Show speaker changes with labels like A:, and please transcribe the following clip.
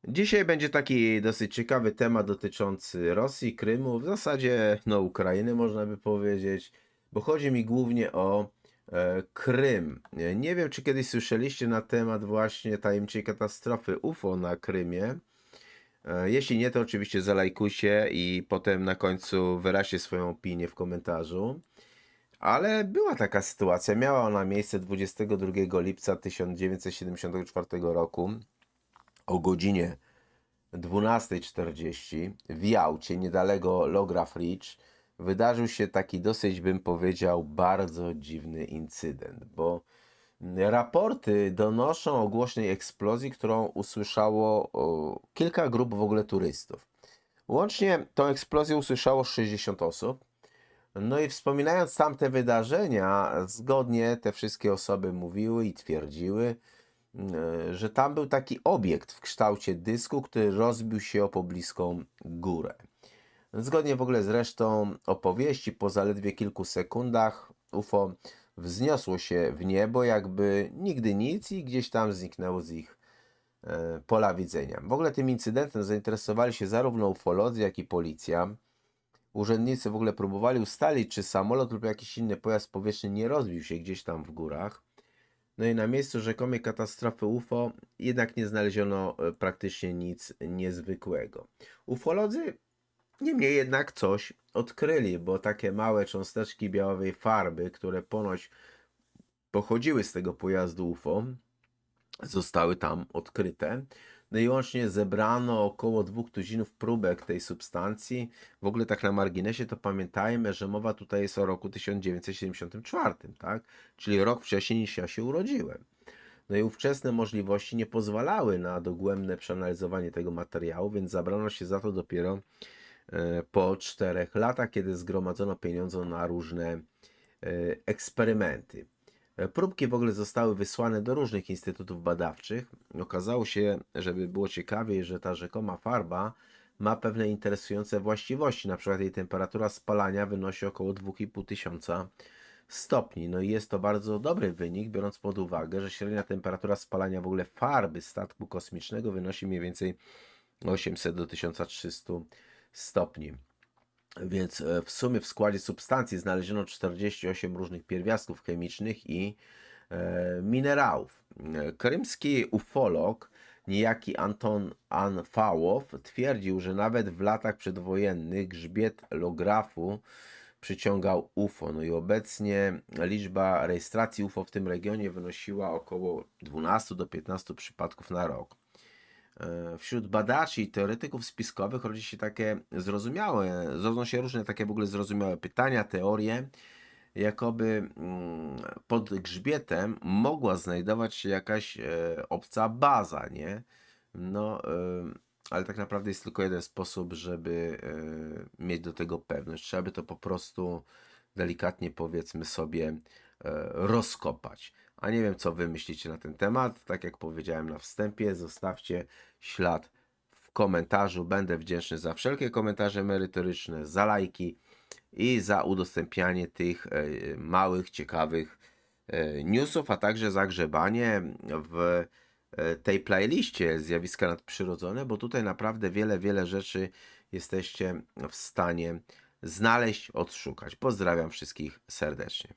A: Dzisiaj będzie taki dosyć ciekawy temat dotyczący Rosji, Krymu, w zasadzie Ukrainy można by powiedzieć, bo chodzi mi głównie o Krym. Nie wiem, czy kiedyś słyszeliście na temat właśnie tajemniczej katastrofy UFO na Krymie. Jeśli nie, to oczywiście zalajkujcie i potem na końcu wyraźcie swoją opinię w komentarzu. Ale była taka sytuacja, miała ona miejsce 22 lipca 1974 roku o godzinie 12:40 w Jałcie, niedaleko Lograf Ridge, wydarzył się taki dosyć, bym powiedział, bardzo dziwny incydent, bo raporty donoszą o głośnej eksplozji, którą usłyszało kilka grup w ogóle turystów. Łącznie tą eksplozję usłyszało 60 osób. No i wspominając tamte wydarzenia, zgodnie te wszystkie osoby mówiły i twierdziły, że tam był taki obiekt w kształcie dysku, który rozbił się o pobliską górę. Zgodnie w ogóle z resztą opowieści, po zaledwie kilku sekundach UFO wzniosło się w niebo, jakby nigdy nic i gdzieś tam zniknęło z ich pola widzenia. W ogóle tym incydentem zainteresowali się zarówno ufolodzy, jak i policja. Urzędnicy w ogóle próbowali ustalić, czy samolot lub jakiś inny pojazd powietrzny nie rozbił się gdzieś tam w górach. No i na miejscu rzekomej katastrofy UFO jednak nie znaleziono praktycznie nic niezwykłego. Ufolodzy niemniej jednak coś odkryli, bo takie małe cząsteczki białowej farby, które ponoć pochodziły z tego pojazdu UFO, zostały tam odkryte. No i łącznie zebrano około 2 tuzinów próbek tej substancji. W ogóle tak na marginesie to pamiętajmy, że mowa tutaj jest o roku 1974, tak? Czyli rok wcześniej niż ja się urodziłem. No i ówczesne możliwości nie pozwalały na dogłębne przeanalizowanie tego materiału, więc zabrano się za to dopiero po 4 latach, kiedy zgromadzono pieniądze na różne eksperymenty. Próbki w ogóle zostały wysłane do różnych instytutów badawczych. Okazało się, żeby było ciekawiej, że ta rzekoma farba ma pewne interesujące właściwości. Na przykład jej temperatura spalania wynosi około 2500 stopni. No i jest to bardzo dobry wynik, biorąc pod uwagę, że średnia temperatura spalania w ogóle farby statku kosmicznego wynosi mniej więcej 800 do 1300 stopni. Więc w sumie w składzie substancji znaleziono 48 różnych pierwiastków chemicznych i minerałów. Krymski ufolog, niejaki Anton Anfałow, twierdził, że nawet w latach przedwojennych grzbiet lografu przyciągał UFO. No i obecnie liczba rejestracji UFO w tym regionie wynosiła około 12 do 15 przypadków na rok. Wśród badaczy i teoretyków spiskowych rodzą się różne takie w ogóle zrozumiałe pytania, teorie, jakoby pod grzbietem mogła znajdować się jakaś obca baza, nie? No, ale tak naprawdę jest tylko jeden sposób, żeby mieć do tego pewność. Trzeba by to po prostu delikatnie, powiedzmy sobie, rozkopać. A nie wiem, co wy myślicie na ten temat. Tak jak powiedziałem na wstępie, zostawcie ślad w komentarzu. Będę wdzięczny za wszelkie komentarze merytoryczne, za lajki i za udostępnianie tych małych, ciekawych newsów, a także za grzebanie w tej playliście Zjawiska Nadprzyrodzone, bo tutaj naprawdę wiele rzeczy jesteście w stanie znaleźć, odszukać. Pozdrawiam wszystkich serdecznie.